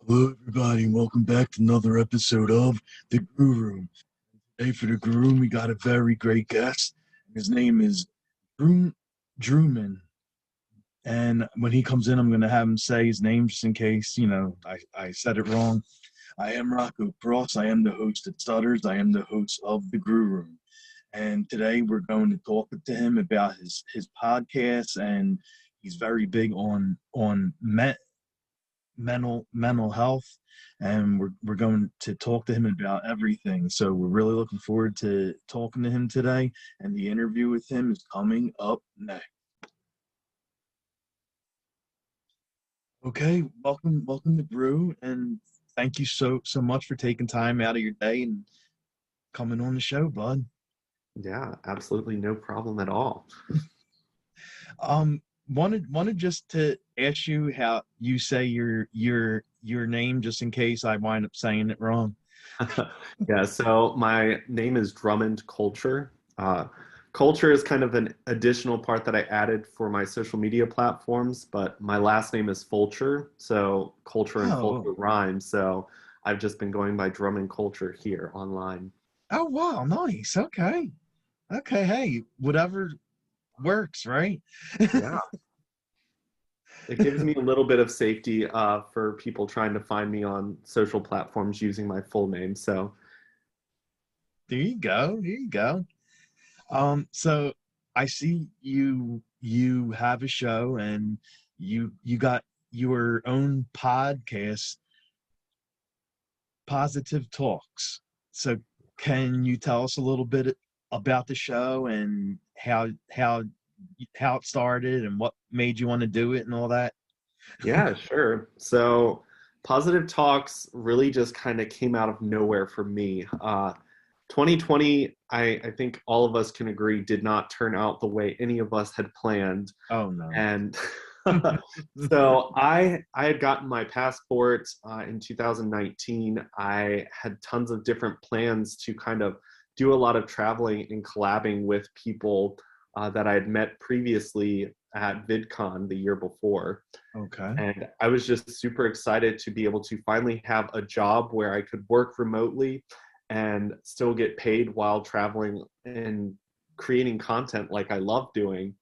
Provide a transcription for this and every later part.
Hello, everybody, and welcome back to another episode of the Grue. Today, for the Grue, we got a very great guest. His name is Druman. And when he comes in, I'm going to have him say his name just in case, I said it wrong. I am Rocco Cross. I am the host at Stutters. I am the host of the Grue Room. And today we're going to talk to him about his podcast, and he's very big on mental health, and we're going to talk to him about everything. So we're really looking forward to talking to him today, and the interview with him is coming up next. Okay, welcome to Grue, and thank you so much for taking time out of your day and coming on the show, bud. Yeah, absolutely no problem at all. Wanted just to ask you how you say your name, just in case I wind up saying it wrong. Yeah, so my name is Drummond Culture. Culture is kind of an additional part that I added for my social media platforms, but my last name is Fulcher, so culture and Oh, Fulcher rhyme. So I've just been going by Drummond Culture here online. oh wow, nice. Okay, hey, whatever works, right? Yeah, it gives me a little bit of safety for people trying to find me on social platforms using my full name. So There you go. There you go. So I see you have a show, and you got your own podcast, Positive Talks. So can you tell us a little bit about the show and how it started and what made you want to do it and all that? yeah, sure. So Positive Talks really just kind of came out of nowhere for me. 2020, I think all of us can agree, did not turn out the way any of us had planned. Oh no. And so I had gotten my passport in 2019. I had tons of different plans to kind of do a lot of traveling and collabing with people that I had met previously at VidCon the year before. Okay. And I was just super excited to be able to finally have a job where I could work remotely and still get paid while traveling and creating content like I love doing.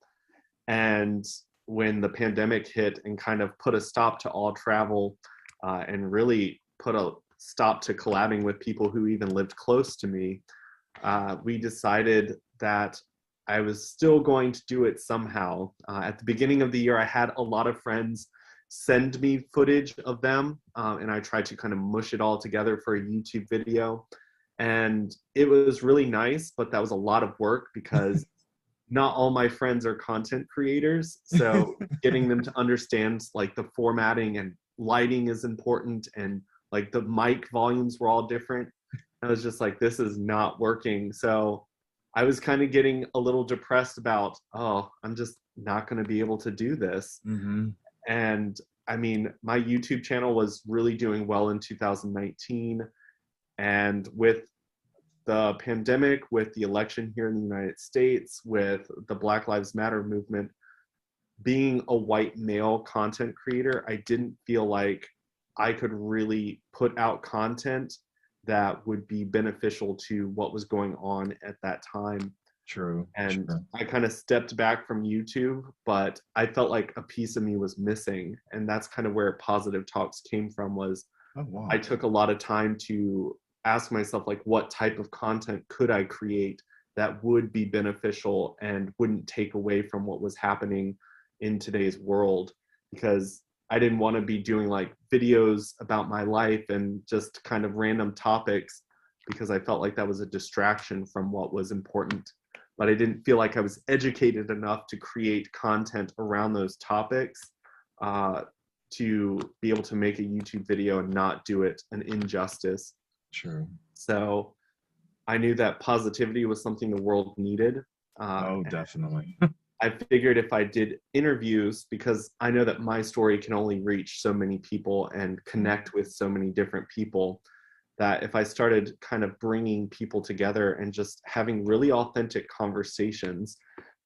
And when the pandemic hit and kind of put a stop to all travel and really put a stop to collabing with people who even lived close to me, we decided that I was still going to do it somehow. At the beginning of the year, I had a lot of friends send me footage of them, and I tried to kind of mush it all together for a YouTube video. And it was really nice, but that was a lot of work because not all my friends are content creators. So getting them to understand like the formatting and lighting is important, and like the mic volumes were all different. I was just like, this is not working. So I was kind of getting a little depressed about, oh, I'm just not going to be able to do this. Mm-hmm. And I mean, my YouTube channel was really doing well in 2019. And with the pandemic, with the election here in the United States, with the Black Lives Matter movement, being a white male content creator, I didn't feel like I could really put out content that would be beneficial to what was going on at that time. True. And True. I kind of stepped back from YouTube, but I felt like a piece of me was missing. And that's kind of where Positive Talks came from. Was Oh I wow. took a lot of time to ask myself, like, what type of content could I create that would be beneficial and wouldn't take away from what was happening in today's world? Because I didn't want to be doing like videos about my life and just kind of random topics, because I felt like that was a distraction from what was important. But I didn't feel like I was educated enough to create content around those topics uh, to be able to make a YouTube video and not do it an injustice. True. So I knew that positivity was something the world needed. Oh, definitely. I figured if I did interviews, because I know that my story can only reach so many people and connect with so many different people, that if I started kind of bringing people together and just having really authentic conversations,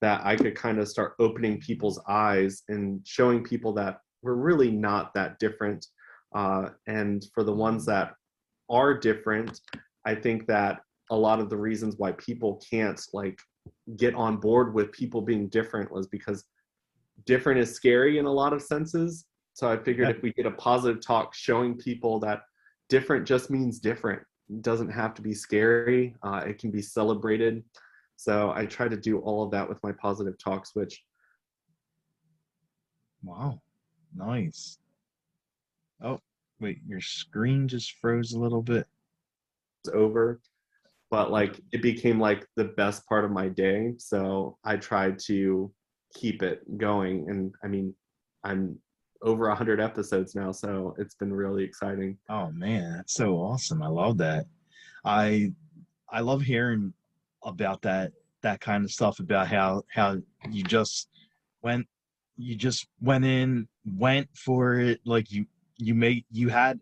that I could kind of start opening people's eyes and showing people that we're really not that different. And for the ones that are different, I think that a lot of the reasons why people can't like get on board with people being different was because different is scary in a lot of senses. So I figured Yeah. if we get a positive talk showing people that different just means different, it doesn't have to be scary. It can be celebrated. So I try to do all of that with my positive talks, which Wow. Nice. Oh, wait, your screen just froze a little bit. is over. But like it became like the best part of my day. So I tried to keep it going. And I mean, I'm over 100 episodes now, so it's been really exciting. Oh man, that's so awesome. I love that. I I love hearing about that kind of stuff about how you just went went for it, like you had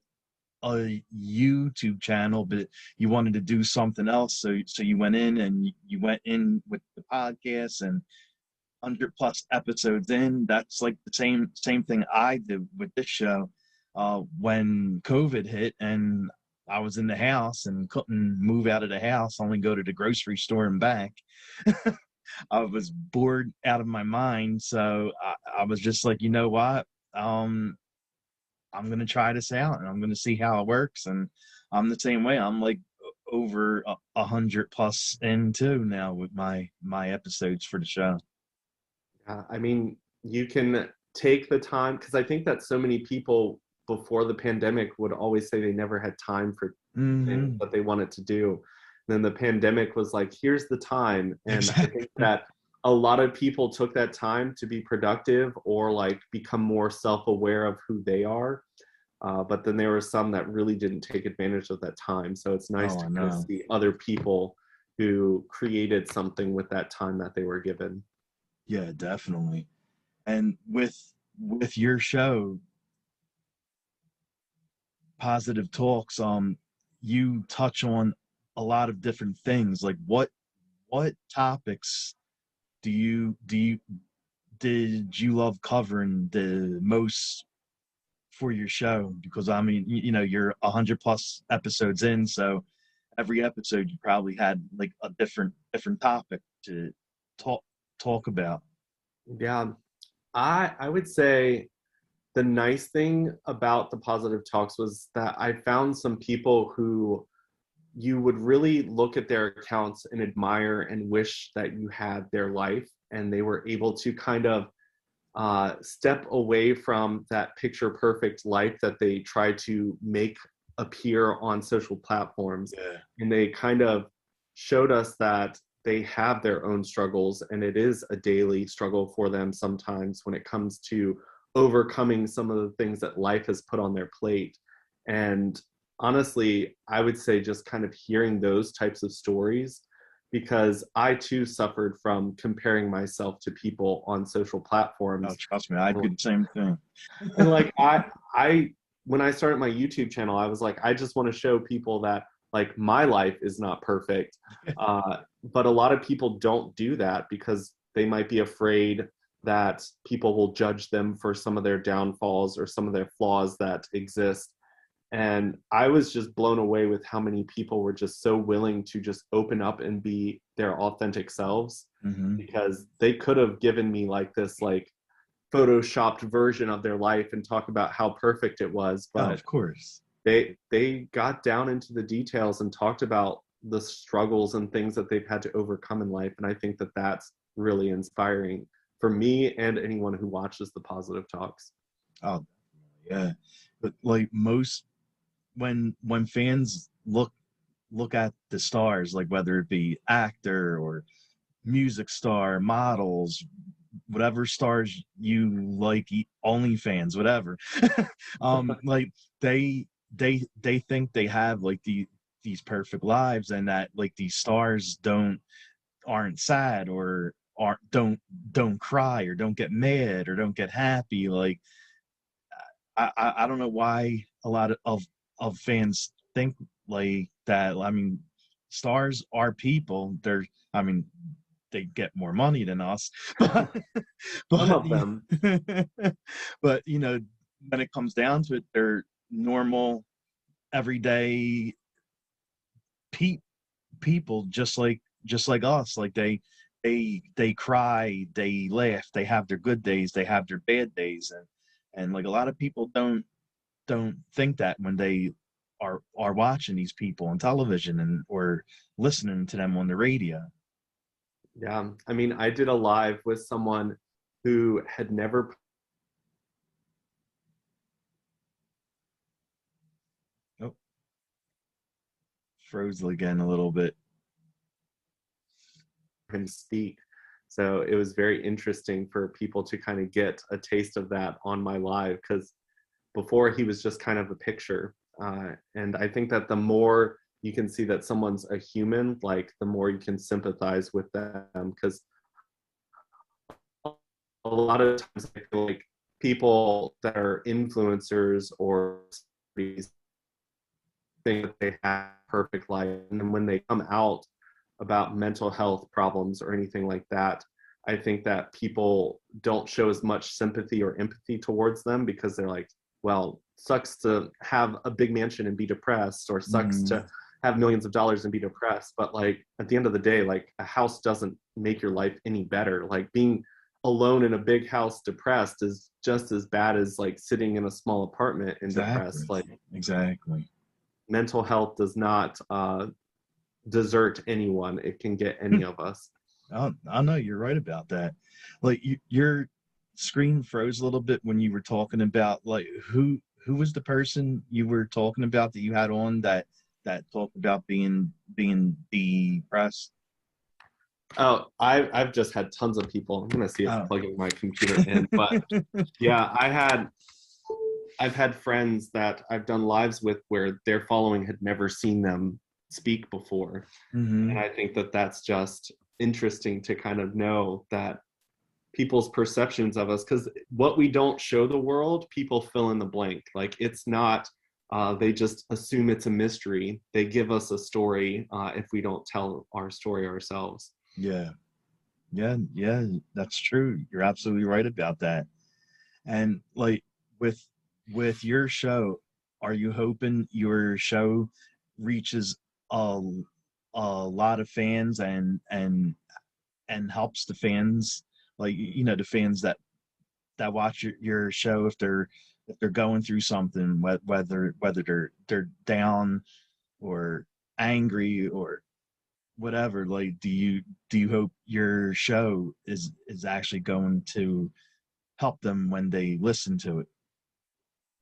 a YouTube channel, but you wanted to do something else, so you went in and you went in with the podcast, and 100 plus episodes in. That's like the same thing I did with this show. When COVID hit and I was in the house and couldn't move out of the house, only go to the grocery store and back. I was bored out of my mind, so I was just like, you know what? I'm gonna try this out and I'm gonna see how it works. And I'm the same way. I'm like over 100 plus in too now with my episodes for the show. I mean, you can take the time because I think that so many people before the pandemic would always say they never had time for things Mm-hmm. that they wanted to do. Then the pandemic was like, here's the time. And I think Exactly. that a lot of people took that time to be productive or like become more self-aware of who they are. But then there were some that really didn't take advantage of that time. So it's nice Oh, to I kind of know. see other people who created something with that time that they were given. Yeah, definitely. And with your show, Positive Talks, you touch on a lot of different things. Like what topics do you did you love covering the most for your show? Because I mean, you're 100 plus episodes in, so every episode you probably had like a different topic to talk talk about. Yeah, I would say the nice thing about the positive talks was that I found some people who you would really look at their accounts and admire and wish that you had their life, and they were able to kind of step away from that picture perfect life that they try to make appear on social platforms. Yeah. And they kind of showed us that they have their own struggles, and it is a daily struggle for them sometimes when it comes to overcoming some of the things that life has put on their plate. And honestly, I would say just kind of hearing those types of stories, because I too suffered from comparing myself to people on social Oh, platforms. trust me, I do the same thing. And like I when I started my YouTube channel, I was like, I just want to show people that like my life is not perfect. But a lot of people don't do that because they might be afraid that people will judge them for some of their downfalls or some of their flaws that exist. And I was just blown away with how many people were just so willing to just open up and be their authentic selves, Hmm. because they could have given me like this like photoshopped version of their life and talk about how perfect it was, Oh, but of course. they got down into the details and talked about the struggles and things that they've had to overcome in life. And I think that that's really inspiring for me and anyone who watches the positive talks. Oh, yeah. But like most when fans look at the stars, like whether it be actor or music star, models, whatever stars you like, OnlyFans, whatever. Like they think they have like these perfect lives, and that like these stars aren't sad or aren't don't cry or don't get mad or don't get happy. Like I don't know why a lot of fans think like that. I mean, stars are people. I mean, they get more money than us, but Some but of them. but when it comes down to it, normal, everyday pe- people, just like us. Like they cry, they laugh, they have their good days, they have their bad days, and like a lot of people don't think that when they are watching these people on television and or listening to them on the radio. Yeah, I mean, I did a live with someone who had never Oh, froze again a little bit. heard him speak. So it was very interesting for people to kind of get a taste of that on my live, because before he was just kind of a picture. And I think that the more you can see that someone's a human, like the more you can sympathize with them, because a lot of times I feel like people that are influencers or celebrities think that they have a perfect life, and then when they come out about mental health problems or anything like that, I think that people don't show as much sympathy or empathy towards them, because they're like, well, sucks to have a big mansion and be depressed, or sucks Mm, to have millions of dollars and be depressed. But like at the end of the day, like a house doesn't make your life any better. Like being alone in a big house depressed is just as bad as like sitting in a small apartment and exactly. depressed. Like Exactly. mental health does not desert anyone. It can get any of us. I know you're right about that. Like your screen froze a little bit when you were talking about like who was the person you were talking about that you had on that talked about being depressed. Oh, I've just had tons of people. I'm gonna see if Oh. plugging my computer in, but yeah, I've had friends that I've done lives with where their following had never seen them speak before, and Hmm. I think that that's just interesting to kind of know that people's perceptions of us, because what we don't show the world, people fill in the blank. Like it's not. They just assume it's a mystery. They give us a story if we don't tell our story ourselves. Yeah. Yeah, that's true. You're absolutely right about that. And like with with your show, are you hoping your show reaches a lot of fans and helps the fans, like the fans that watch your show, if they're going through something, whether they're down or angry or whatever, like do you hope your show is actually going to help them when they listen to it?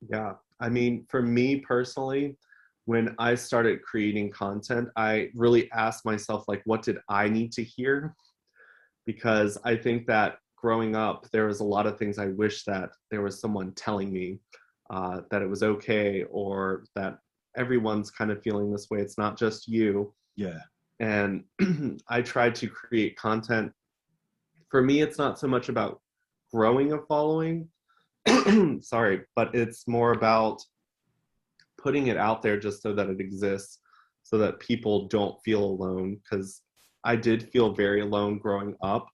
Yeah. I mean, for me personally, when I started creating content, I really asked myself, like, what did I need to hear? Because I think that growing up, there was a lot of things I wish that there was someone telling me that it was okay, or that everyone's kind of feeling this way. It's not just you. Yeah. And I tried to create content. For me, it's not so much about growing a following, sorry, but it's more about putting it out there just so that it exists, so that people don't feel alone, because I did feel very alone growing up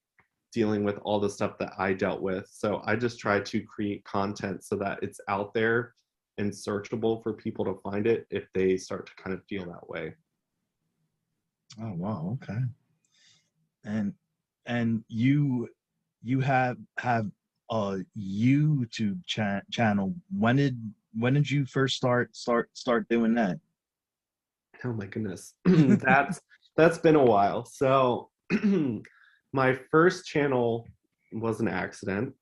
dealing with all the stuff that I dealt with. So I just try to create content so that it's out there and searchable for people to find it if they start to kind of feel that way. Oh wow, okay. And you have a YouTube channel. When did you first start doing that? Oh my goodness. That's been a while. So my first channel was an accident.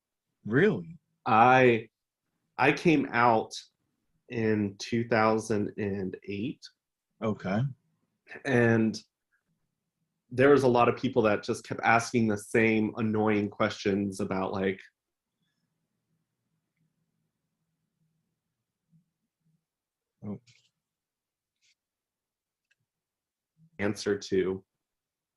Really? I I came out in 2008, Okay. and there was a lot of people that just kept asking the same annoying questions about like Oh, answer to.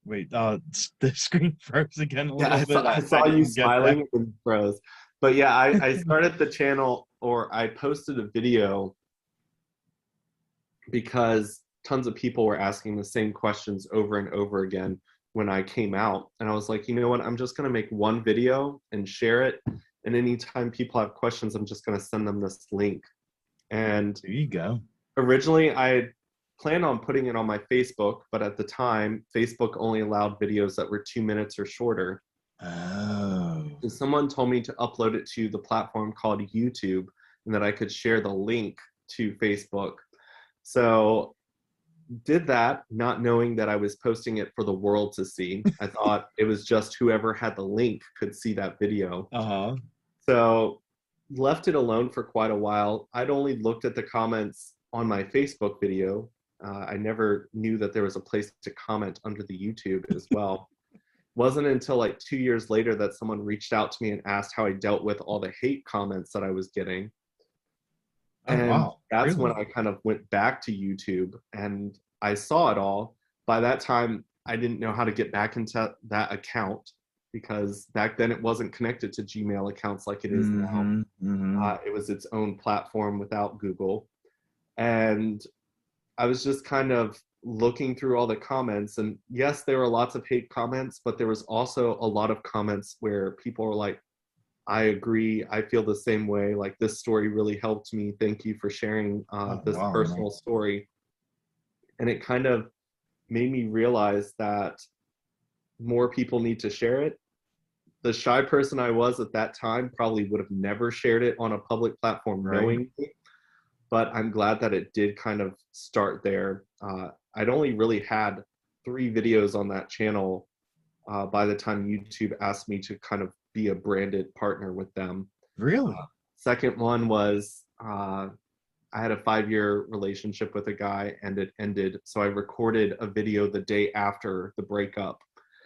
wait, the screen froze again a Yeah, little bit. I I saw you didn't get that. smiling and froze. But yeah, I started the channel, or I posted a video because tons of people were asking the same questions over and over again when I came out. And I was like, you know what? I'm just going to make one video and share it. And anytime people have questions, I'm just going to send them this link. And There you go. originally I had planned on putting it on my Facebook, but at the time, Facebook only allowed videos that were 2 minutes or shorter. Oh. So someone told me to upload it to the platform called YouTube and that I could share the link to Facebook. So did that, not knowing that I was posting it for the world to see. I thought it was just whoever had the link could see that video. Uh-huh. So left it alone for quite a while. I'd only looked at the comments on my Facebook video. I never knew that there was a place to comment under the YouTube as well. Wasn't until like 2 years later that someone reached out to me and asked how I dealt with all the hate comments that I was getting. Oh, And wow. that's when Really? I kind of went back to YouTube and I saw it all. By that time, I didn't know how to get back into that account because back then it wasn't connected to Gmail accounts like it is now. Mm-hmm. Mm-hmm. It was its own platform without Google. And I was just kind of looking through all the comments. And yes, there were lots of hate comments, but there was also a lot of comments where people were like, I agree. I feel the same way. Like, this story really helped me. Thank you for sharing Oh, this wow. personal story. And it kind of made me realize that more people need to share it. The shy person I was at that time probably would have never shared it on a public platform Right. knowingly, but I'm glad that it did kind of start there. I'd only really had 3 videos on that channel by the time YouTube asked me to kind of be a branded partner with them. Really? Second one was I had a 5-year relationship with a guy and it ended. So I recorded a video the day after the breakup.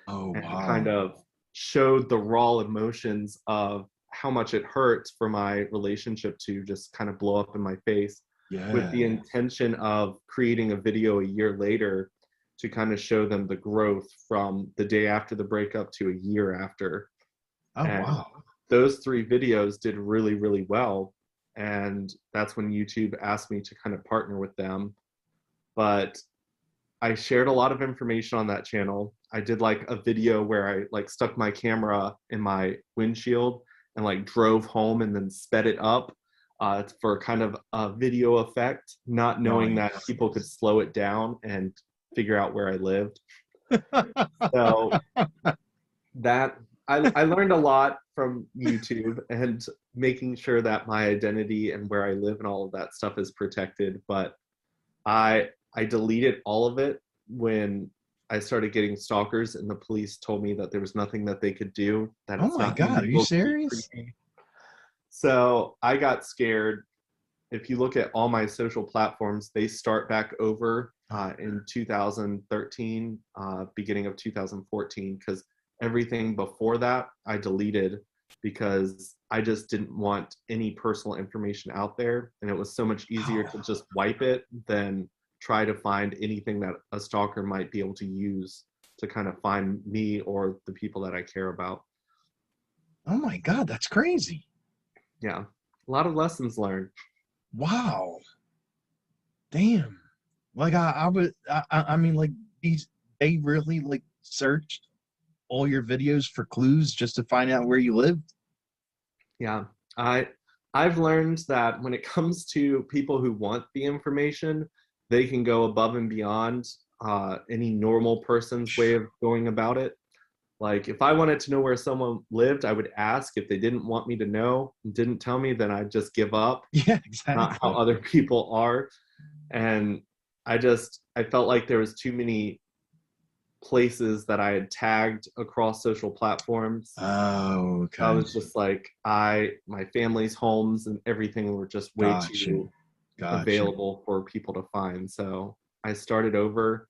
Oh, And wow. kind of showed the raw emotions of how much it hurts for my relationship to just kind of blow up in my face, with the Yeah. intention of creating a video a year later to kind of show them the growth from the day after the breakup to a year after. Oh, And wow. those 3 videos did really, really well. And that's when YouTube asked me to kind of partner with them. But I shared a lot of information on that channel. I did like a video where I like stuck my camera in my windshield and like drove home and then sped it up for kind of a video effect, not knowing that Nice. people could slow it down and figure out where I lived. So that I learned a lot from YouTube and making sure that my identity and where I live and all of that stuff is protected. But I deleted all of it when I started getting stalkers and the police told me that there was nothing that they could do, that Oh it's my not God, are you illegal to be serious? creepy. So I got scared. If you look at all my social platforms, they start back over in 2013, beginning of 2014, because everything before that I deleted because I just didn't want any personal information out there. And it was so much easier to just wipe it than try to find anything that a stalker might be able to use to kind of find me or the people that I care about. Oh my God, that's crazy. Yeah, a lot of lessons learned. Wow. Damn. Like I mean, like they really like searched all your videos for clues just to find out where you lived. Yeah, I've learned that when it comes to people who want the information, they can go above and beyond any normal person's way of going about it. Like, if I wanted to know where someone lived, I would ask. If they didn't want me to know, didn't tell me, then I'd just give up. Yeah, Not how exactly. other people are. And I felt like there was too many places that I had tagged across social platforms. Oh, I okay. was just like, my family's homes and everything were just way Gotcha. too Gotcha. available for people to find. So I started over.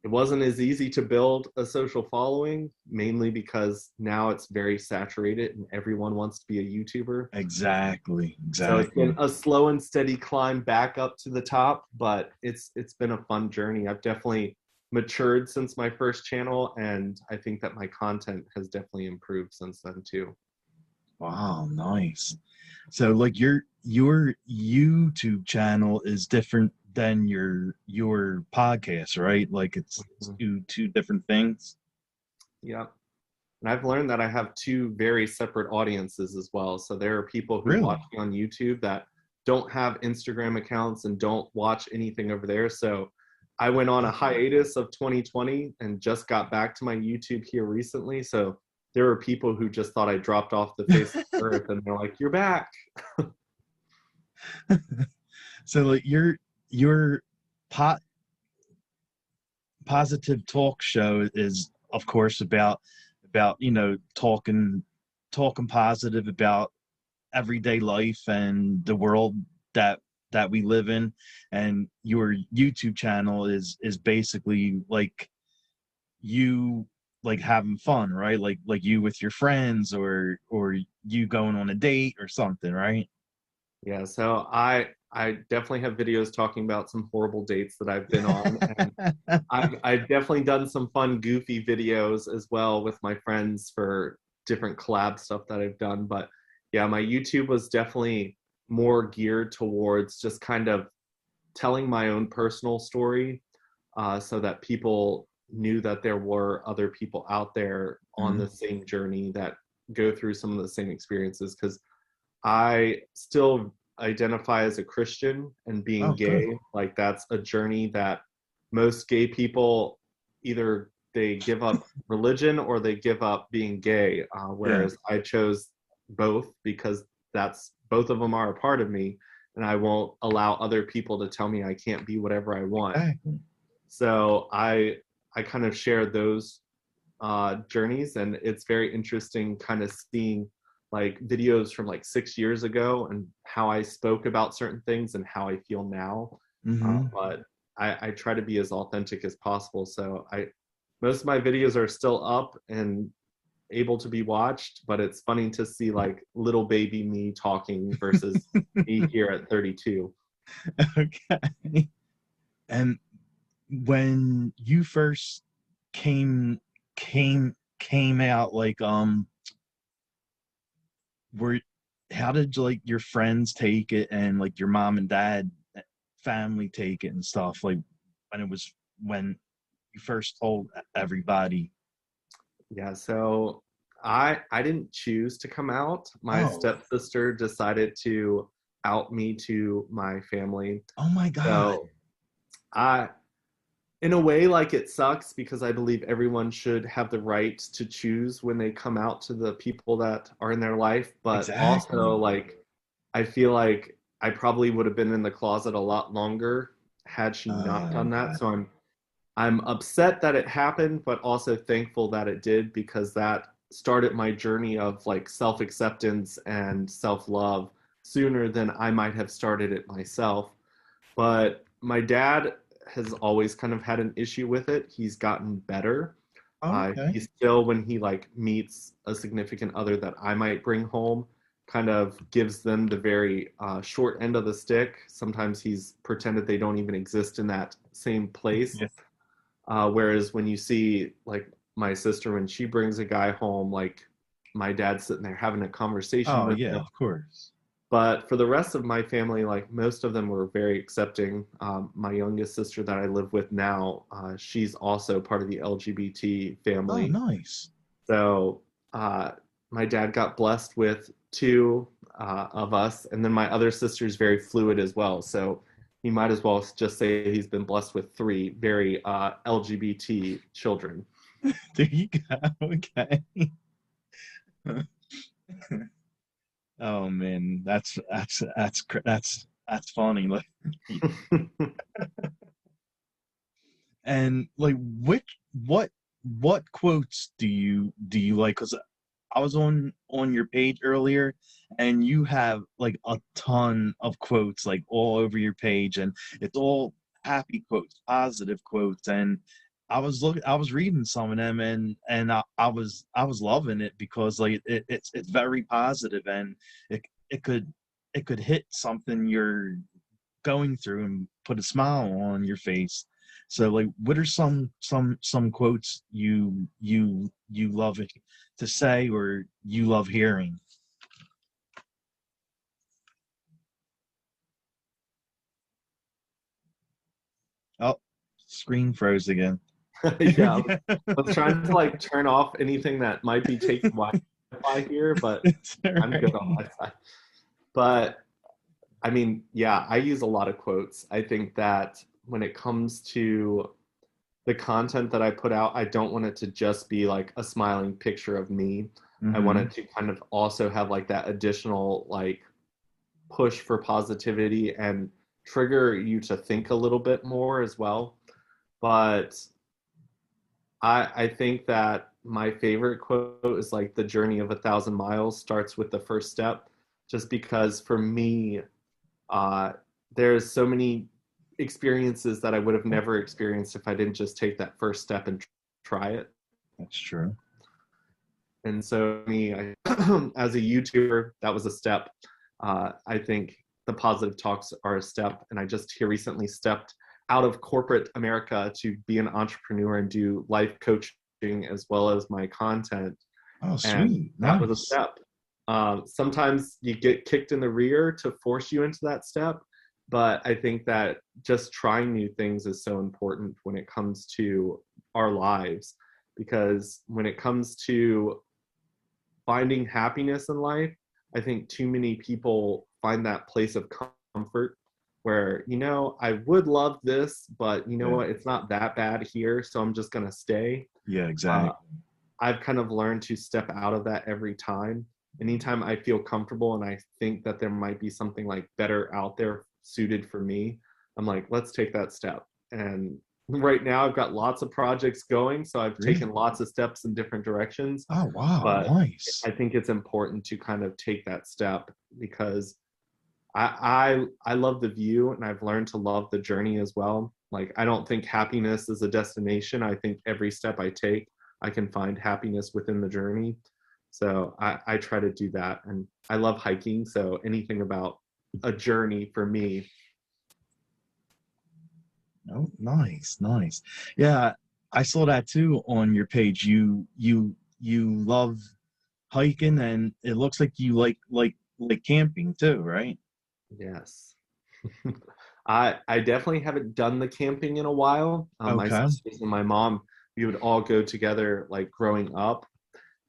It wasn't as easy to build a social following, mainly because now it's very saturated and everyone wants to be a YouTuber. Exactly. So it's been Exactly. a slow and steady climb back up to the top, but it's been a fun journey. I've definitely matured since my first channel, and I think that my content has definitely improved since then too. Wow, nice. So like your YouTube channel is different than your podcast, right? Like it's Mhm. two different things. Yeah. And I've learned that I have 2 very separate audiences as well. So there are people who watch Really? me on YouTube that don't have Instagram accounts and don't watch anything over there. So I went on a hiatus of 2020 and just got back to my YouTube here recently. So there were people who just thought I dropped off the face of the earth, and they're like, "You're back." So like your pot positive talk show is of course about talking positive about everyday life and the world that we live in, and your YouTube channel is basically like you like having fun, right? Like you with your friends, or you going on a date or something, right? Yeah, so I definitely have videos talking about some horrible dates that I've been on, and I've definitely done some fun, goofy videos as well with my friends for different collab stuff that I've done. But yeah, my YouTube was definitely more geared towards just kind of telling my own personal story, so that people knew that there were other people out there on the same journey that go through some of the same experiences. Because I still identify as a Christian, and being Oh, good. gay, like that's a journey that most gay people either they give up religion or they give up being gay. Yeah. Whereas I chose both because that's both of them are a part of me, and I won't allow other people to tell me I can't be whatever I want. Exactly. So I kind of share those journeys, and it's very interesting kind of seeing like videos from like 6 years ago and how I spoke about certain things and how I feel now. But I try to be as authentic as possible. So most of my videos are still up and able to be watched, but it's funny to see like little baby me talking versus me here at 32. Okay. And when you first came came out, like were how did like your friends take it, and like your mom and dad family take it and stuff, like when you first told everybody? Yeah, so I didn't choose to come out. My Oh. stepsister decided to out me to my family. Oh my God. So I in a way, like, it sucks because I believe everyone should have the right to choose when they come out to the people that are in their life, but also Exactly. like I feel like I probably would have been in the closet a lot longer had she not done that. Okay. So I'm upset that it happened, but also thankful that it did, because that started my journey of like self-acceptance and self-love sooner than I might have started it myself. But my dad has always kind of had an issue with it. He's gotten better. Okay. He still, when he like meets a significant other that I might bring home, kind of gives them the very short end of the stick. Sometimes he's pretended they don't even exist in that same place. Yeah. Whereas when you see like my sister, when she brings a guy home, like my dad's sitting there having a conversation Oh with yeah, him. of course. But for the rest of my family, like most of them were very accepting. My youngest sister that I live with now, she's also part of the LGBT Oh, family. nice. So uh, my dad got blessed with two of us, and then my other sister is very fluid as well. So he might as well just say he's been blessed with three very LGBT children. There you go. Okay. Oh man, that's funny. Like, and like, what quotes do you like? Because I was on your page earlier, and you have like a ton of quotes like all over your page, and it's all happy quotes, positive quotes, and I was reading some of them, and I was loving it, because like it's very positive, and it it could it could hit something you're going through and put a smile on your face. So like, what are some quotes you love it to say, or you love hearing? Oh, screen froze again. Yeah, I was trying to like turn off anything that might be taking Wi-Fi here, but It's all I'm good right. on Wi-Fi. But I mean, yeah, I use a lot of quotes. I think that when it comes to the content that I put out, I don't want it to just be like a smiling picture of me. I want Mm-hmm. it to kind of also have like that additional like push for positivity and trigger you to think a little bit more as well. But I think that my favorite quote is like the journey of 1,000 miles starts with the first step, just because for me, uh, there's so many experiences that I would have never experienced if I didn't just take that first step and try it. That's true. And so, me, as a YouTuber, that was a step. I think the positive talks are a step. And I just here recently stepped out of corporate America to be an entrepreneur and do life coaching as well as my content. Oh, And sweet. that was a Nice. step. Sometimes you get kicked in the rear to force you into that step. But I think that just trying new things is so important when it comes to our lives. Because when it comes to finding happiness in life, I think too many people find that place of comfort where, I would love this, but you know Yeah. what? It's not that bad here, so I'm just going to stay. Yeah, Uh, exactly. I've kind of learned to step out of that every time. Anytime I feel comfortable and I think that there might be something like better out there suited for me, I'm like, let's take that step. And right now I've got lots of projects going, so I've taken Really? lots of steps in different directions, Oh, wow. but Nice. I think it's important to kind of take that step because I love the view and I've learned to love the journey as well. Like I don't think happiness is a destination. I think every step I take, I can find happiness within the journey. So I try to do that. And I love hiking. So anything about a journey for me. Oh, nice, nice. Yeah, I saw that too on your page. You love hiking, and it looks like you like camping too, right? Yes. I definitely haven't done the camping in a while. My Okay. sisters and my mom, we would all go together like growing up.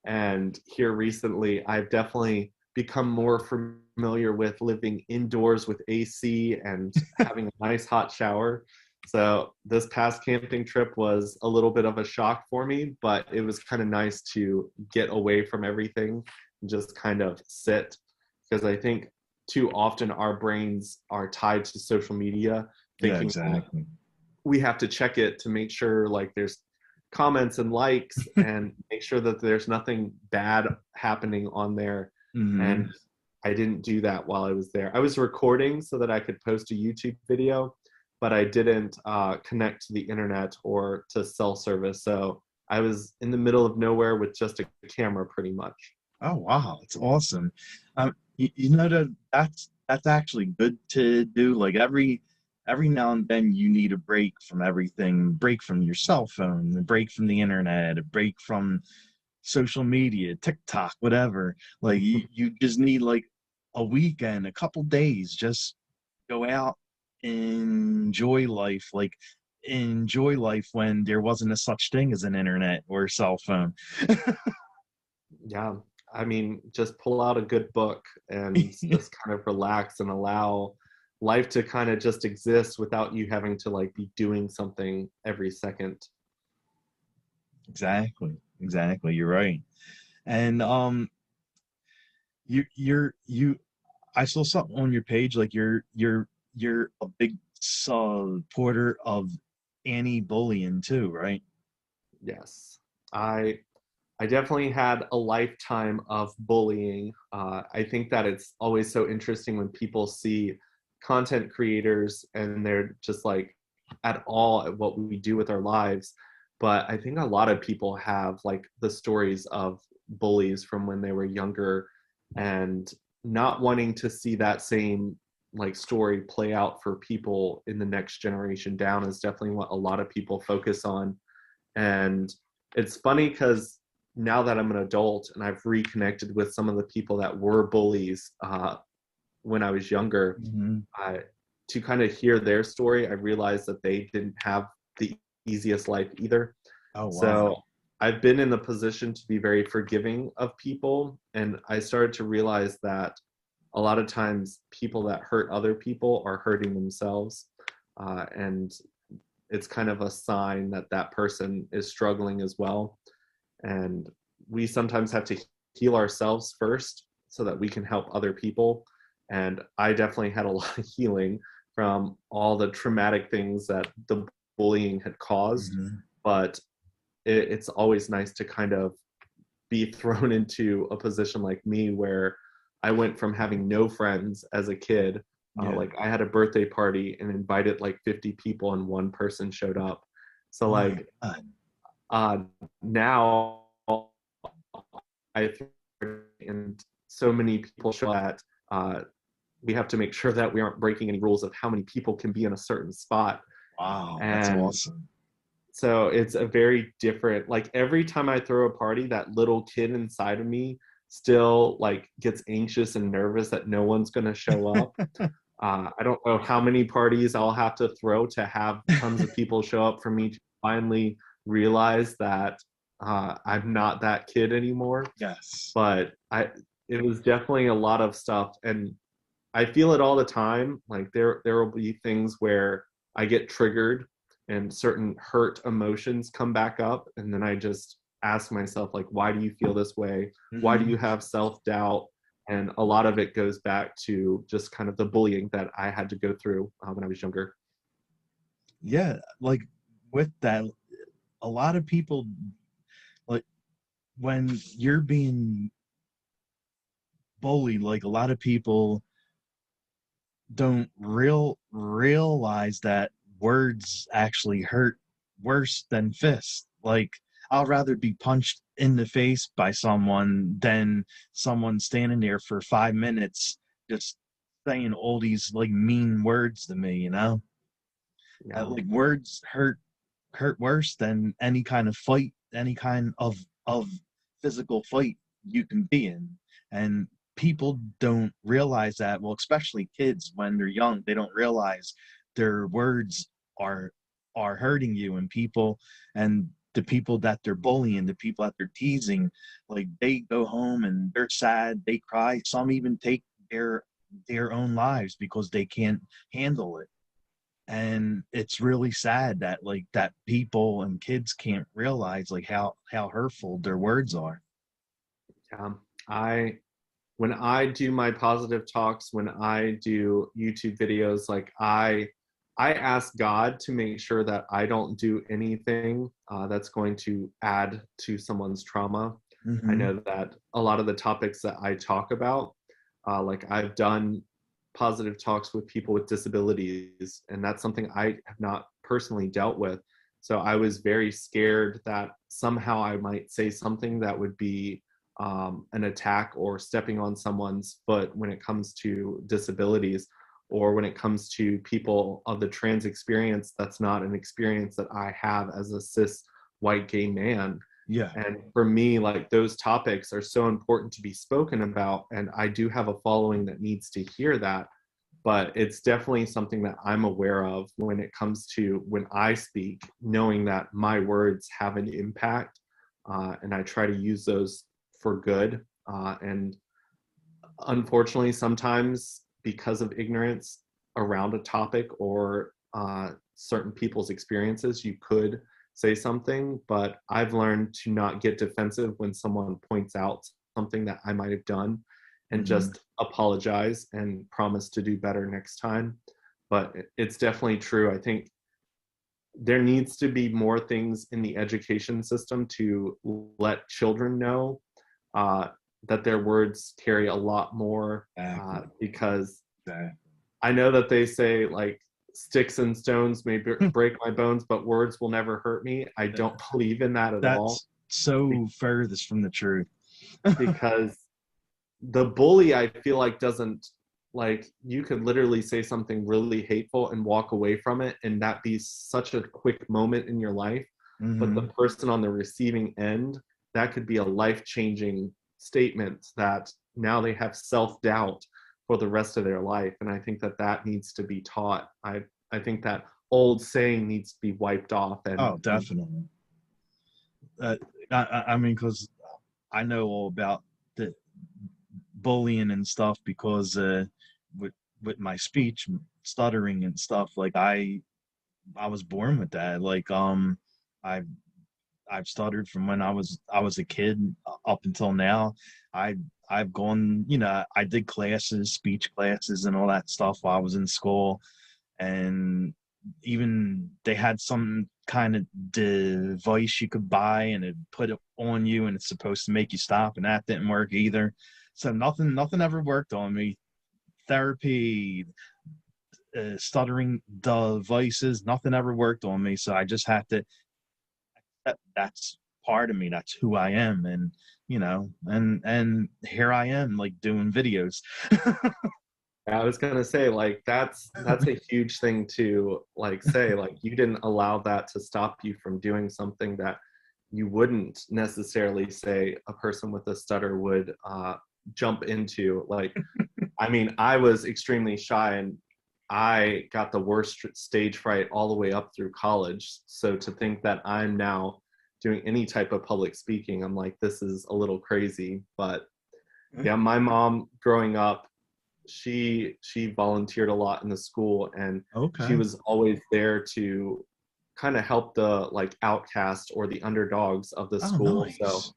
And here recently, I've definitely become more familiar with living indoors with AC and having a nice hot shower. So this past camping trip was a little bit of a shock for me, but it was kind of nice to get away from everything and just kind of sit, because I think too often our brains are tied to social media, Yeah, thinking that exactly. we have to check it to make sure like there's comments and likes and make sure that there's nothing bad happening on there. Hmm. And I didn't do that while I was there. I was recording so that I could post a YouTube video, but I didn't connect to the internet or to cell service. So I was in the middle of nowhere with just a camera pretty much. Oh, wow, it's awesome. You know that's actually good to do. Like every now and then you need a break from everything, break from your cell phone, a break from the internet, a break from social media, TikTok, whatever. Like you just need like a weekend, a couple days, just go out and enjoy life. Like enjoy life when there wasn't a such thing as an internet or a cell phone. Yeah, I mean, just pull out a good book and just kind of relax and allow life to kind of just exist without you having to like be doing something every second. Exactly. Exactly. You're right. And you I saw something on your page like you're a big supporter of anti-bullying too, right? Yes, I I definitely had a lifetime of bullying. I think that it's always so interesting when people see content creators and they're just like at all at what we do with our lives. But I think a lot of people have like the stories of bullies from when they were younger, and not wanting to see that same like story play out for people in the next generation down is definitely what a lot of people focus on. And it's funny because now that I'm an adult and I've reconnected with some of the people that were bullies when I was younger, Hmm. I, to kind of hear their story, I realized that they didn't have the easiest life either. Oh, wow. So I've been in the position to be very forgiving of people. And I started to realize that a lot of times people that hurt other people are hurting themselves, and it's kind of a sign that that person is struggling as well. And we sometimes have to heal ourselves first so that we can help other people. And I definitely had a lot of healing from all the traumatic things that the bullying had caused. Mhm. But it's always nice to kind of be thrown into a position like me where I went from having no friends as a kid. Yeah. Like I had a birthday party and invited like 50 people and one person showed up. So Oh my like God. uh, now I and so many people show that we have to make sure that we aren't breaking any rules of how many people can be in a certain spot. Wow, that's And awesome. so it's a very different, like every time I throw a party, that little kid inside of me still like gets anxious and nervous that no one's going to show up. I don't know how many parties I'll have to throw to have tons of people show up for me to finally realize that I'm not that kid anymore. Yes. But it was definitely a lot of stuff, and I feel it all the time. Like there will be things where I get triggered and certain hurt emotions come back up, and then I just ask myself like, why do you feel this way? Why do Hmm. you have self-doubt? And a lot of it goes back to just kind of the bullying that I had to go through when I was younger. Yeah, like with that, a lot of people, like when you're being bullied, like a lot of people don't realize that words actually hurt worse than fists. Like I'd rather be punched in the face by someone than someone standing there for 5 minutes just saying all these like mean words to me, you know? Yeah. Like words hurt worse than any kind of fight, any kind of physical fight you can be in. And people don't realize that. Well, especially kids when they're young, they don't realize their words are are hurting you, and people and the people that they're bullying, the people that they're teasing, like they go home and they're sad, they cry, some even take their own lives because they can't handle it. And it's really sad that like that people and kids can't realize like how hurtful their words are. I when I do my positive talks, when I do YouTube videos, like I ask God to make sure that I don't do anything that's going to add to someone's trauma. I Mm-hmm. know that a lot of the topics that I talk about, like I've done positive talks with people with disabilities, and that's something I have not personally dealt with. So I was very scared that somehow I might say something that would be an attack or stepping on someone's foot when it comes to disabilities, or when it comes to people of the trans experience. That's not an experience that I have as a cis white gay man. Yeah. And for me, like those topics are so important to be spoken about. And I do have a following that needs to hear that. But it's definitely something that I'm aware of when it comes to when I speak, knowing that my words have an impact. And I try to use those for good. And unfortunately, sometimes because of ignorance around a topic or certain people's experiences, you could say something. But I've learned to not get defensive when someone points out something that I might have done, and Mm-hmm. just apologize and promise to do better next time. But it's definitely true. I think there needs to be more things in the education system to let children know uh, that their words carry a lot more, Exactly. because Exactly. I know that they say like sticks and stones may break my bones, but words will never hurt me. I don't believe in that at all, That's so furthest from the truth. because the bully, I feel like, doesn't, like, you could literally say something really hateful and walk away from it and that be such a quick moment in your life. But the Mm-hmm. person on the receiving end, that could be a life-changing statement that now they have self-doubt for the rest of their life. And I think that that needs to be taught. I think that old saying needs to be wiped off. Oh, And definitely. Uh, I mean, because I know all about the bullying and stuff because with my speech stuttering and stuff. Like I was born with that. Like I I've stuttered from when I was a kid up until now. I I've gone, I did classes, speech classes and all that stuff while I was in school, and even they had some kind of device you could buy and it put it on you and it's supposed to make you stop, and that didn't work either. So nothing ever worked on me. Therapy, stuttering devices, nothing ever worked on me. So I just had to, that's part of me, that's who I am. And and here I am, like, doing videos. I was gonna say, like, that's a huge thing to like say. Like, you didn't allow that to stop you from doing something that you wouldn't necessarily say a person with a stutter would jump into. Like, I mean, I was extremely shy, and I got the worst stage fright all the way up through college. So to think that I'm now doing any type of public speaking, I'm like, this is a little crazy. But yeah, my mom growing up, she volunteered a lot in the school, and she Okay. was always there to kind of help the like outcast or the underdogs of the Oh, school. So nice.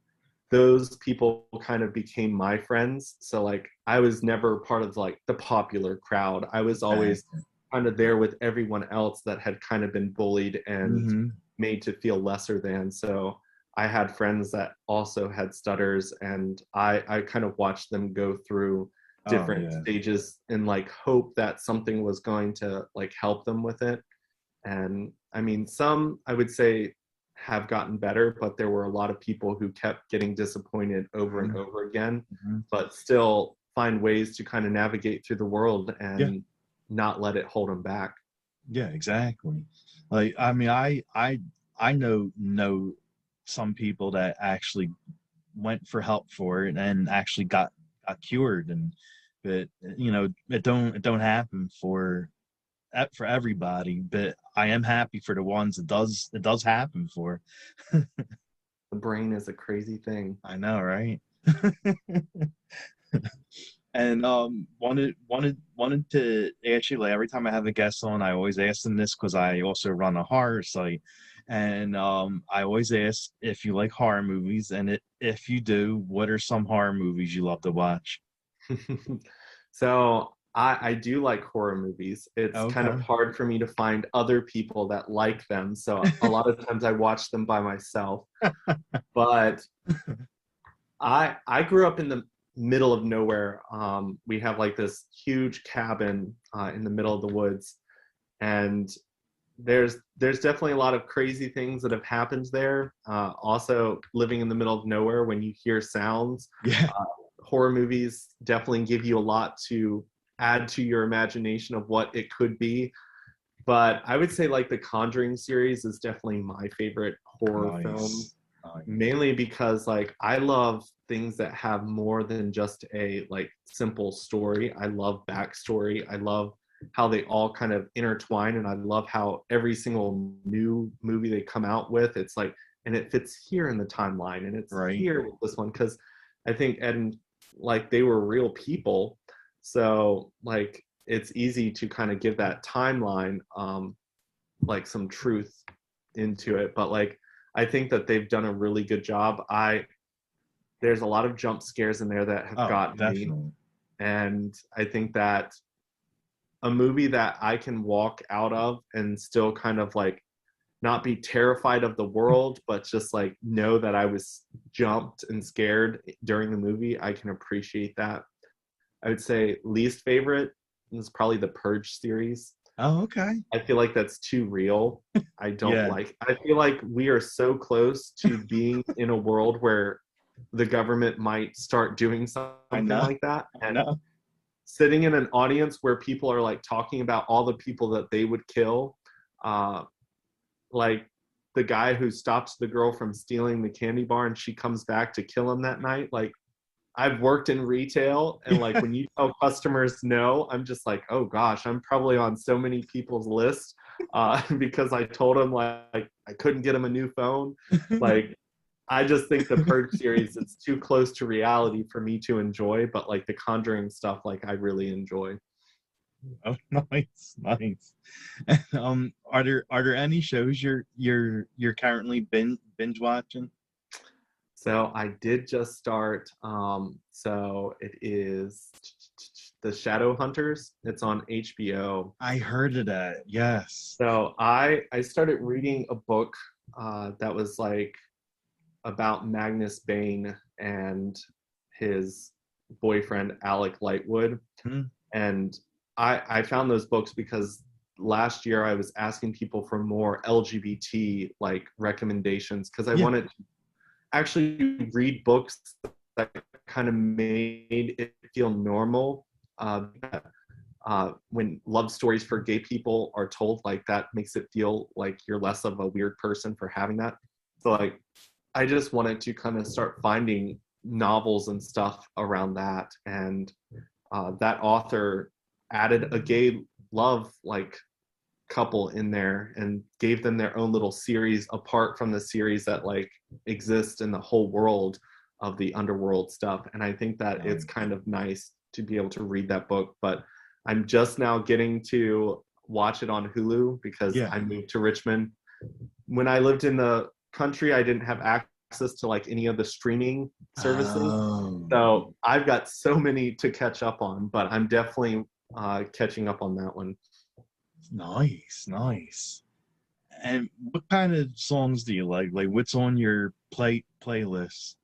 those people kind of became my friends. So like, I was never part of like the popular crowd. I was always Exactly. kind of there with everyone else that had kind of been bullied and Mm-hmm. made to feel lesser than. So I had friends that also had stutters, and I kind of watched them go through Oh, different yeah. stages and like hope that something was going to like help them with it. And I mean, some I would say have gotten better, but there were a lot of people who kept getting disappointed over and Mm-hmm. over again, Mm-hmm. but still find ways to kind of navigate through the world Yeah. and not let it hold them back. Yeah, exactly. Like, I mean, I know some people that actually went for help for it and actually got cured. And but it don't happen for everybody, but I am happy for the ones it does happen for. The brain is a crazy thing. I know, right? And wanted to ask you, like, every time I have a guest on, I always ask them this because I also run a horror site, and I always ask if you like horror movies, and if you do, what are some horror movies you love to watch? So I do like horror movies. It's kind of Okay. hard for me to find other people that like them. So a lot of times I watch them by myself. But I grew up in the middle of nowhere. We have like this huge cabin in the middle of the woods, and there's definitely a lot of crazy things that have happened there. Also, living in the middle of nowhere, when you hear sounds, Yeah. horror movies definitely give you a lot to add to your imagination of what it could be. But I would say like the Conjuring series is definitely my favorite horror film, Nice. Nice. mainly because like I love things that have more than just a like simple story. I love backstory. I love how they all kind of intertwine, and I love how every single new movie they come out with, it's like, and it fits here in the timeline, and it's Right. here with this one, because I think Ed and like they were real people, so like it's easy to kind of give that timeline like some truth into it. But like, I think that they've done a really good job. There's a lot of jump scares in there that have Oh, gotten me, definitely. and I think that a movie that I can walk out of and still kind of like not be terrified of the world, but just like know that I was jumped and scared during the movie, I can appreciate that. I would say least favorite is probably the Purge series. Oh, okay. I feel like that's too real. I don't Yeah. like, I feel like we are so close to being in a world where the government might start doing I something know. like that. I And know. sitting in an audience where people are like talking about all the people that they would kill, uh, like the guy who stops the girl from stealing the candy bar and she comes back to kill him that night. Like, I've worked in retail, and like when you tell customers no, I'm just like, oh gosh, I'm probably on so many people's list because I told them like I couldn't get them a new phone. Like, I just think the Purge series, it's too close to reality for me to enjoy, but like the Conjuring stuff, like I really enjoy. Oh, nice, nice. Are there any shows you're currently binge watching? So I did just start. So it is the Shadow Hunters. It's on HBO. I heard of that. Yes. So I started reading a book that was like about Magnus Bane and his boyfriend Alec Lightwood. Hmm. And I found those books because last year I was asking people for more LGBT like recommendations because I Yeah. wanted to actually read books that kind of made it feel normal. When love stories for gay people are told, like that makes it feel like you're less of a weird person for having that. So like I just wanted to kind of start finding novels and stuff around that. And that author added a gay love like couple in there and gave them their own little series apart from the series that like exist in the whole world of the underworld stuff. And I think that it's kind of nice to be able to read that book. But I'm just now getting to watch it on Hulu because Yeah. I moved to Richmond. When I lived in the country, I didn't have access to like any of the streaming services. Oh, So I've got so many to catch up on, but I'm definitely catching up on that one. nice, nice. And what kind of songs do you like? Like, what's on your playlist?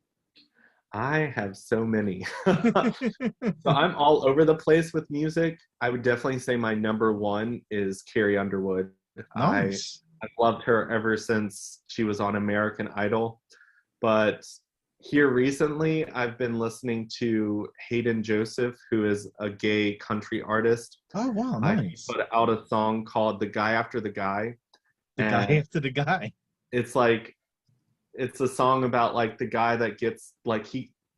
I have so many. So I'm all over the place with music. I would definitely say my number one is Carrie Underwood. I Nice. I've loved her ever since she was on American Idol. But here recently, I've been listening to Hayden Joseph, who is a gay country artist. Oh, wow, He nice. put out a song called "The Guy After the Guy," The guy and after the guy. it's like it's a song about like the guy that gets like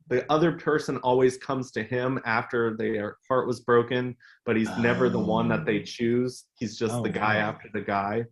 the other person always comes to him after their heart was broken, but he's never the one that Oh, they choose. He's just oh, the guy wow. after the guy.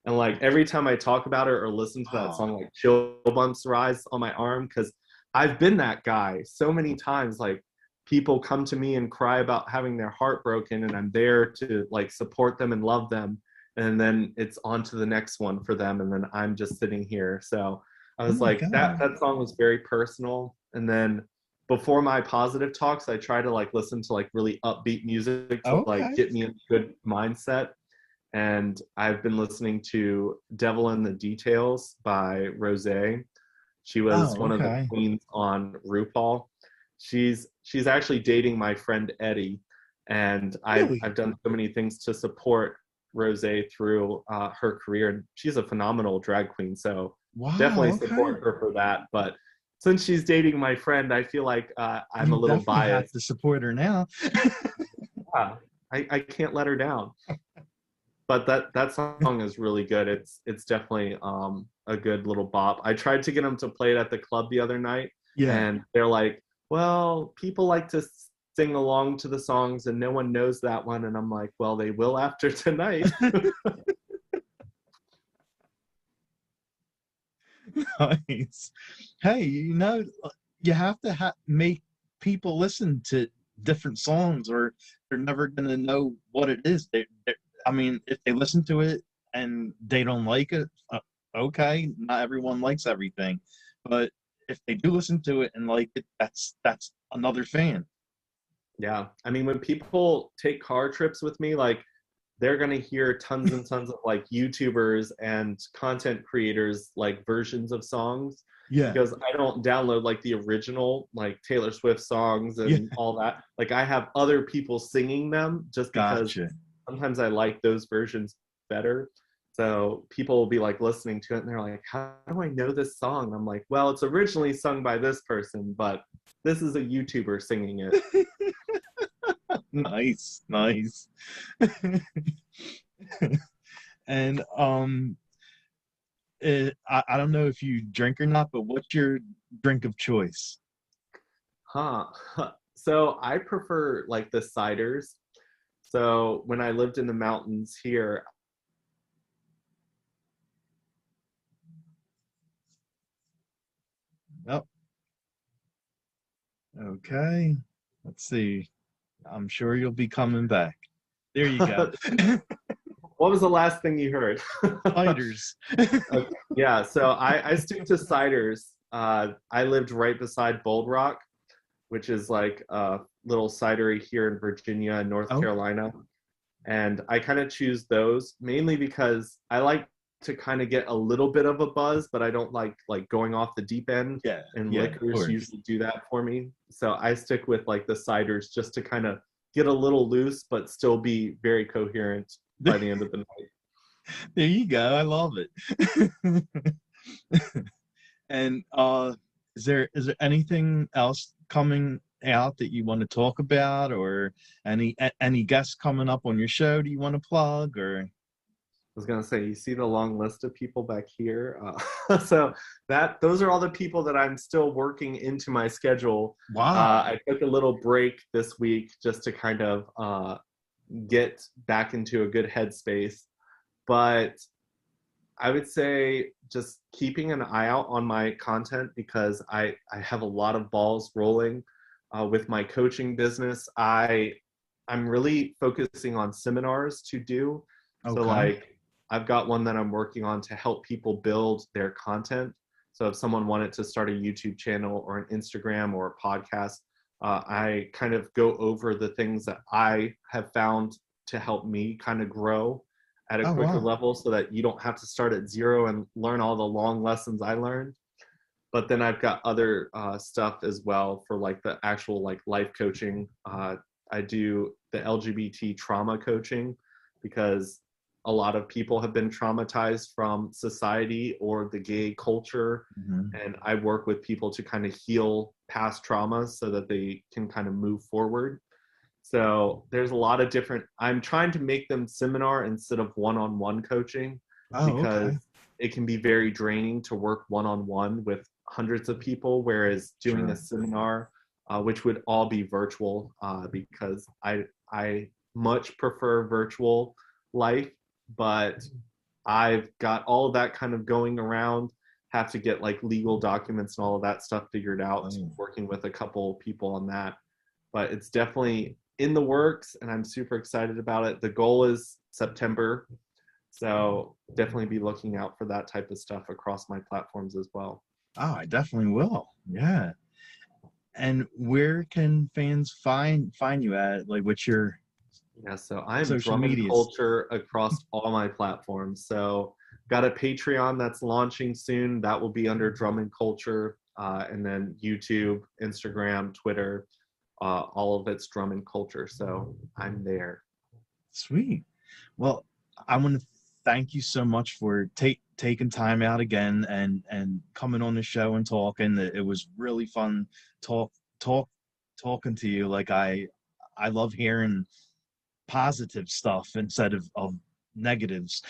And like every time I talk about it or listen to that Wow. song, like chill bumps rise on my arm because I've been that guy so many times. Like people come to me and cry about having their heart broken, and I'm there to like support them and love them. And then it's on to the next one for them, and then I'm just sitting here. So I Oh was my like, God. that song was very personal. And then before my positive talks, I try to like listen to like really upbeat music to like Okay. get me in a good mindset. And I've been listening to Devil in the Details by Rose. She was Oh, one of the okay. queens on RuPaul. She's actually dating my friend Eddie, and Really? I've done so many things to support Rose through her career. And she's a phenomenal drag queen, so Wow, definitely okay. support her for that. But since she's dating my friend, I feel like I'm a You little definitely have to biased. support her now. Yeah, I can't let her down. But that song is really good. It's definitely a good little bop. I tried to get them to play it at the club the other night, Yeah. and they're like, "Well, people like to sing along to the songs, and no one knows that one." And I'm like, "Well, they will after tonight." Nice. Hey, you have to make people listen to different songs, or they're never gonna know what it is. I mean, if they listen to it and they don't like it, okay. Not everyone likes everything, but if they do listen to it and like it, that's another fan. Yeah, I mean, when people take car trips with me, like they're going to hear tons and tons of like YouTubers and content creators like versions of songs Yeah, because I don't download like the original like Taylor Swift songs yeah, and all that. Like I have other people singing them just because gotcha. sometimes I like those versions better. So people will be like listening to it and they're like, "How do I know this song?" I'm like, "Well, it's originally sung by this person, but this is a YouTuber singing it." Nice, nice. And I don't know if you drink or not, but what's your drink of choice? Huh. So I prefer like the ciders. So when I lived in the mountains here, Yep. Okay. Let's see. I'm sure you'll be coming back. There you go. What was the last thing you heard? Spiders. Okay. Yeah, so I stick to ciders. I lived right beside Bold Rock, which is like a little cidery here in Virginia and North Oh, Carolina. And I kind of choose those mainly because I like to kind of get a little bit of a buzz, but I don't like going off the deep end. yeah. And Yeah, of liquors course. usually do that for me. So I stick with like the ciders just to kind of get a little loose, but still be very coherent by the end of the night. There you go. I love it. And is there anything else coming out that you want to talk about, or any guests coming up on your show do you want to plug, or Was gonna say, you see the long list of people back here. So those are all the people that I'm still working into my schedule. wow. I took a little break this week just to kind of get back into a good headspace. But I would say just keeping an eye out on my content because I have a lot of balls rolling with my coaching business. I'm really focusing on seminars to do. So Okay. like I've got one that I'm working on to help people build their content. So if someone wanted to start a YouTube channel or an Instagram or a podcast, I kind of go over the things that I have found to help me kind of grow at a Oh quicker wow. level so that you don't have to start at zero and learn all the long lessons I learned. But then I've got other stuff as well for like the actual like life coaching. I do the LGBT trauma coaching because a lot of people have been traumatized from society or the gay culture. Mhm. And I work with people to kind of heal past traumas so that they can kind of move forward. So there's a lot of different, I'm trying to make them seminar instead of one-on-one coaching Oh, okay. because it can be very draining to work one-on-one with hundreds of people, whereas doing a Sure. seminar, which would all be virtual, because I much prefer virtual life, but I've got all of that kind of going around, have to get like legal documents and all of that stuff figured out, Oh. working with a couple people on that. But it's definitely in the works and I'm super excited about it. The goal is September. So definitely be looking out for that type of stuff across my platforms as well. Oh, I definitely will. Yeah. And where can fans find you at? Like, what's your Yeah, so I'm social drum and medias? culture across all my platforms. So got a Patreon that's launching soon. That will be under drum and culture. And then YouTube, Instagram, Twitter, all of it's drum and culture. So I'm there. Sweet. Well, I want to thank you so much for taking time out again and coming on the show and talking. It was really fun talk talk talking to you. Like I love hearing positive stuff instead of negatives.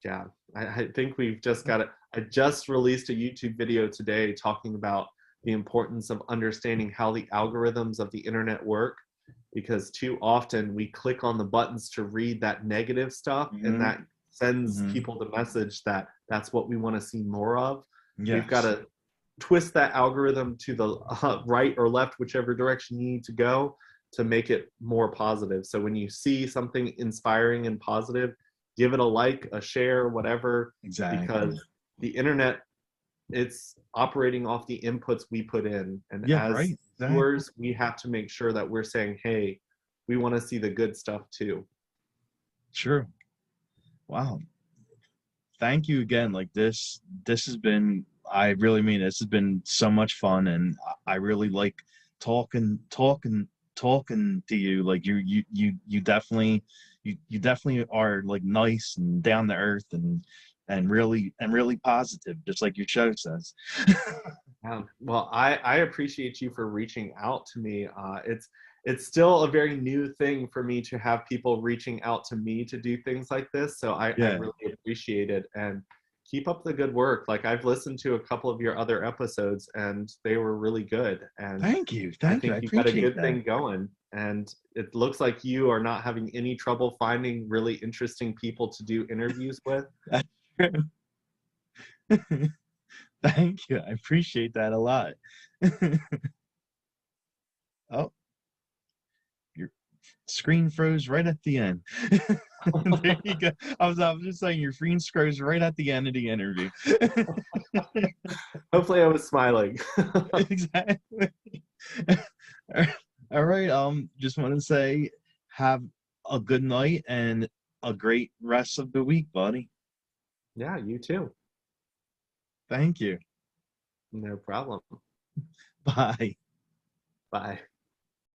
Yeah, I think we've just got it. I just released a YouTube video today talking about the importance of understanding how the algorithms of the internet work, because too often we click on the buttons to read that negative stuff, and Hmm. that sends Hmm. people the message that that's what we want to see more of. We've got Yes. to twist that algorithm to the right or left, whichever direction you need to go to make it more positive. So when you see something inspiring and positive, give it a like, a share, whatever, Exactly. because the internet, it's operating off the inputs we put in. And Yeah, as right. Exactly. viewers, we have to make sure that we're saying, hey, we want to see the good stuff too. Sure. Wow. Thank you again. Like this has been, I really mean, this has been so much fun, and I really like talking to you. Like you definitely you definitely are like nice and down to earth and really positive, just like your show says. Well, I appreciate you for reaching out to me. It's still a very new thing for me to have people reaching out to me to do things like this. So I Yeah. really appreciate it, and keep up the good work. Like I've listened to a couple of your other episodes and they were really good. And Thank you. I Thank you. I think you've got a appreciate good that. thing going. And it looks like you are not having any trouble finding really interesting people to do interviews with. That's true. Thank you. I appreciate that a lot. Oh, your screen froze right at the end. There you go. I was just saying your screen froze right at the end of the interview. Hopefully, I was smiling. Exactly. All right. Just want to say have a good night and a great rest of the week, buddy. Yeah, you too. Thank you. No problem. Bye. Bye.